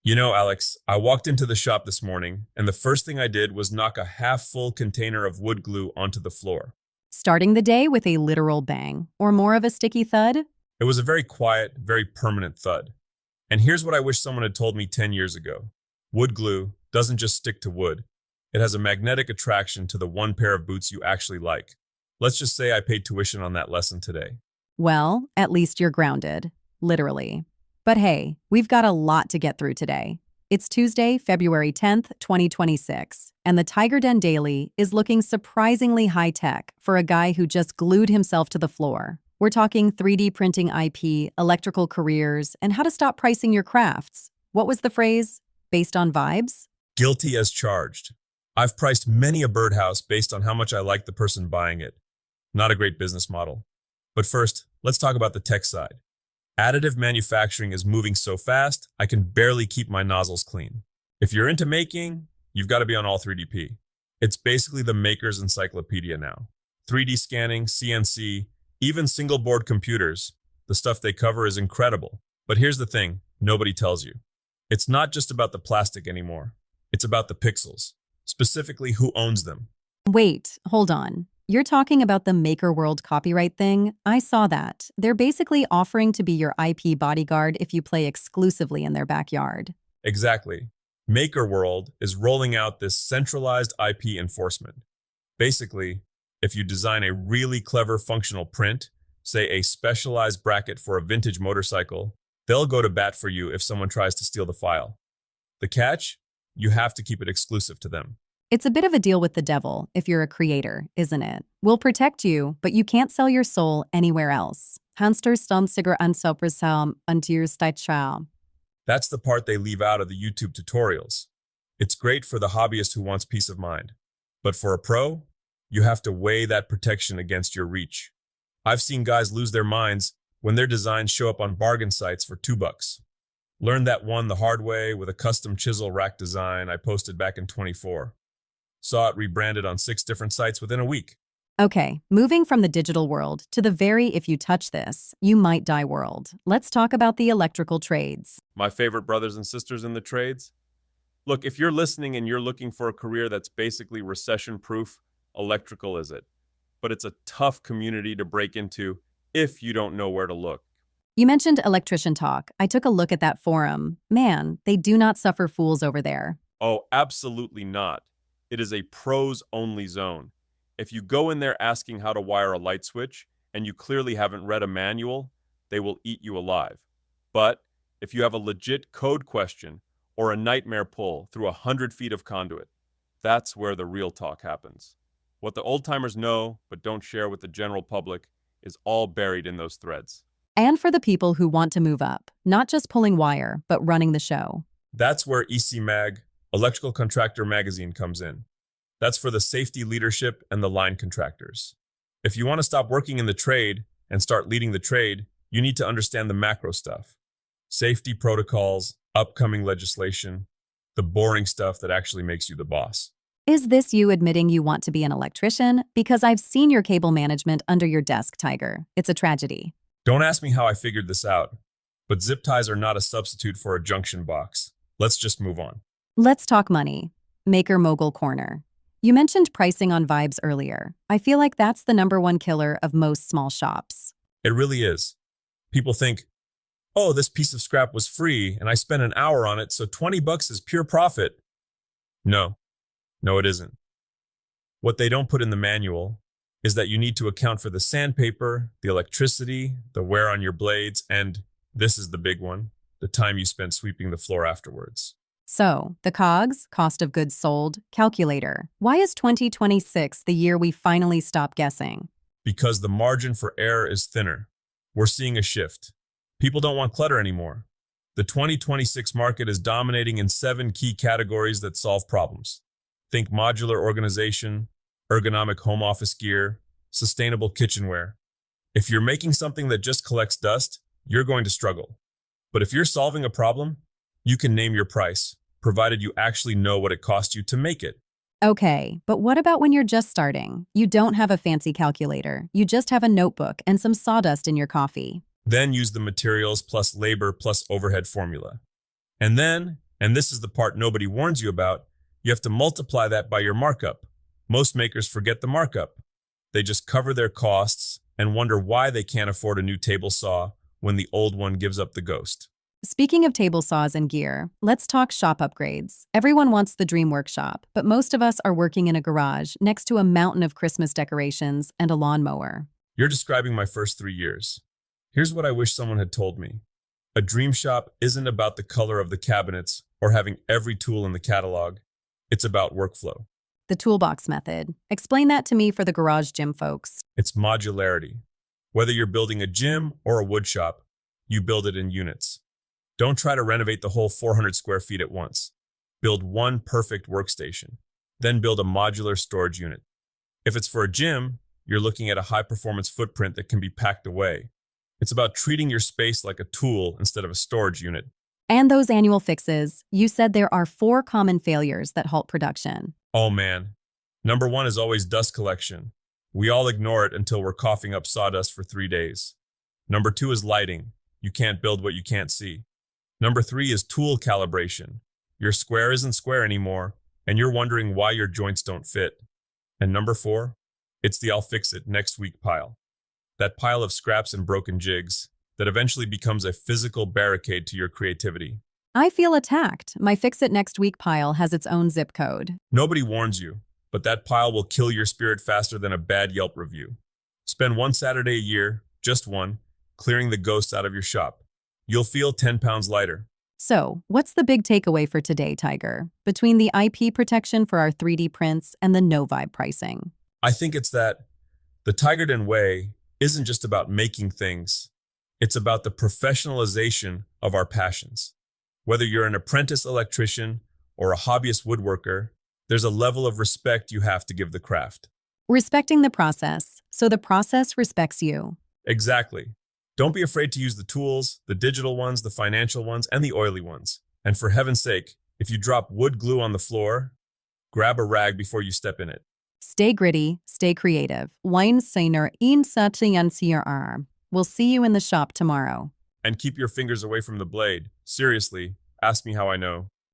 Alex, I walked into the shop this morning, and the first thing I did was knock a half-full container of wood glue onto the floor. Starting the day with a literal bang, or more of a sticky thud? It was a very quiet, very permanent thud. And here's what I wish someone had told me 10 years ago. Wood glue doesn't just stick to wood. It has a magnetic attraction to the one pair of boots you actually like. Let's just say I paid tuition on that lesson today. Well, at least you're grounded. Literally. But hey, we've got a lot to get through today. It's Tuesday, February 10th, 2026, and the TigerDen Daily is looking surprisingly high-tech for a guy who just glued himself to the floor. We're talking 3D printing IP, electrical careers, and how to stop pricing your crafts. What was the phrase? Based on vibes? Guilty as charged. I've priced many a birdhouse based on how much I like the person buying it. Not a great business model. But first, let's talk about the tech side. Additive manufacturing is moving so fast, I can barely keep my nozzles clean. If you're into making, you've got to be on all 3DP. It's basically the maker's encyclopedia now. 3D scanning, CNC, even single board computers, the stuff they cover is incredible. But here's the thing, nobody tells you. It's not just about the plastic anymore. It's about the pixels, specifically who owns them. Wait, hold on. You're talking about the Maker World copyright thing? I saw that. They're basically offering to be your IP bodyguard if you play exclusively in their backyard. Exactly. Maker World is rolling out this centralized IP enforcement. Basically, if you design a really clever functional print, say a specialized bracket for a vintage motorcycle, they'll go to bat for you if someone tries to steal the file. The catch? You have to keep it exclusive to them. It's a bit of a deal with the devil if you're a creator, isn't it? We'll protect you, but you can't sell your soul anywhere else. Hanster stomsiger anselpersam undirsteicham. That's the part they leave out of the YouTube tutorials. It's great for the hobbyist who wants peace of mind. But for a pro, you have to weigh that protection against your reach. I've seen guys lose their minds when their designs show up on bargain sites for $2. Learned that one the hard way with a custom chisel rack design I posted back in 24. Saw it rebranded on 6 different sites within a week. Okay, moving from the digital world to the very if you touch this, you might die world. Let's talk about the electrical trades. My favorite brothers and sisters in the trades? Look, if you're listening and you're looking for a career that's basically recession-proof, electrical is it. But it's a tough community to break into if you don't know where to look. You mentioned electrician talk. I took a look at that forum. Man, they do not suffer fools over there. Oh, absolutely not. It is a pros-only zone. If you go in there asking how to wire a light switch, and you clearly haven't read a manual, they will eat you alive. But if you have a legit code question or a nightmare pull through 100 feet of conduit, that's where the real talk happens. What the old-timers know but don't share with the general public is all buried in those threads. And for the people who want to move up, not just pulling wire, but running the show. That's where EC Mag, Electrical Contractor Magazine, comes in. That's for the safety leadership and the line contractors. If you want to stop working in the trade and start leading the trade, you need to understand the macro stuff. Safety protocols, upcoming legislation, the boring stuff that actually makes you the boss. Is this you admitting you want to be an electrician? Because I've seen your cable management under your desk, Tiger. It's a tragedy. Don't ask me how I figured this out, but zip ties are not a substitute for a junction box. Let's just move on. Let's talk money. Maker Mogul Corner. You mentioned pricing on vibes earlier. I feel like that's the #1 killer of most small shops. It really is. People think, oh, this piece of scrap was free and I spent an hour on it, so $20 is pure profit. No, it isn't. What they don't put in the manual is that you need to account for the sandpaper, the electricity, the wear on your blades, and this is the big one, the time you spent sweeping the floor afterwards. So, the COGS, cost of goods sold, calculator. Why is 2026 the year we finally stop guessing? Because the margin for error is thinner. We're seeing a shift. People don't want clutter anymore. The 2026 market is dominating in 7 key categories that solve problems. Think modular organization, ergonomic home office gear, sustainable kitchenware. If you're making something that just collects dust, you're going to struggle. But if you're solving a problem, you can name your price, provided you actually know what it cost you to make it. Okay, but what about when you're just starting? You don't have a fancy calculator. You just have a notebook and some sawdust in your coffee. Then use the materials plus labor plus overhead formula. And then And this is the part nobody warns you about. You have to multiply that by your markup. Most makers forget the markup. They just cover their costs and wonder why they can't afford a new table saw when the old one gives up the ghost. Speaking of table saws and gear, let's talk shop upgrades. Everyone wants the dream workshop, but most of us are working in a garage next to a mountain of Christmas decorations and a lawnmower. You're describing my first 3 years. Here's what I wish someone had told me. A dream shop isn't about the color of the cabinets or having every tool in the catalog. It's about workflow. The toolbox method. Explain that to me for the garage gym folks. It's modularity. Whether you're building a gym or a wood shop, you build it in units. Don't try to renovate the whole 400 square feet at once. Build one perfect workstation, then build a modular storage unit. If it's for a gym, you're looking at a high-performance footprint that can be packed away. It's about treating your space like a tool instead of a storage unit. And those annual fixes. You said there are 4 common failures that halt production. Oh man. Number 1 is always dust collection. We all ignore it until we're coughing up sawdust for 3 days. Number 2 is lighting. You can't build what you can't see. Number 3 is tool calibration. Your square isn't square anymore, and you're wondering why your joints don't fit. And number 4, it's the I'll fix it next week pile. That pile of scraps and broken jigs that eventually becomes a physical barricade to your creativity. I feel attacked. My fix it next week pile has its own zip code. Nobody warns you, but that pile will kill your spirit faster than a bad Yelp review. Spend one Saturday a year, just one, clearing the ghosts out of your shop. You'll feel 10 pounds lighter. So, what's the big takeaway for today, Tiger? Between the IP protection for our 3D prints and the no-vibe pricing? I think it's that the TigerDen way isn't just about making things. It's about the professionalization of our passions. Whether you're an apprentice electrician or a hobbyist woodworker, there's a level of respect you have to give the craft. Respecting the process, so the process respects you. Exactly. Don't be afraid to use the tools, the digital ones, the financial ones, and the oily ones. And for heaven's sake, if you drop wood glue on the floor, grab a rag before you step in it. Stay gritty, stay creative. Wine Sainer in CR. We'll see you in the shop tomorrow. And keep your fingers away from the blade. Seriously, ask me how I know.